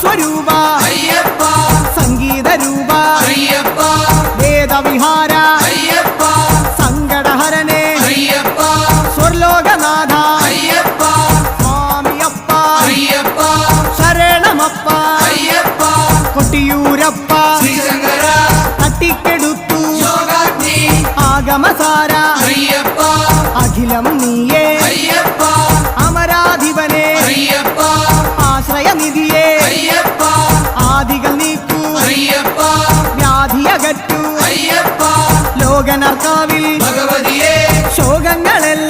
സ്വരൂപ അയ്യപ്പ, സംഗീത രൂപ അയ്യപ്പ, വേദവിഹാര അയ്യപ്പ, സങ്കടഹരനെ അയ്യപ്പ, സ്വർലോകനാഥ അയ്യപ്പ, സ്വാമിയപ്പ അയ്യപ്പ, ശരണമപ്പ അയ്യപ്പ, കൊട്ടിയൂരപ്പ ശ്രീശങ്കര, തട്ടിക്കെടുത്തു യോഗാഗ്നി ആഗമസാര അയ്യപ്പ, അഖിലം നീയേ അയ്യപ്പ, അമരാധിപനെ അയ്യപ്പ, ആശ്രയനിധിയെ അയ്യപ്പ, ആദികൾ നീക്കൂ അയ്യപ്പ, വ്യാധിയകറ്റു അയ്യപ്പ, ലോകനർക്കാവിൽ ഭഗവതിയെ ശോകങ്ങളെല്ലാം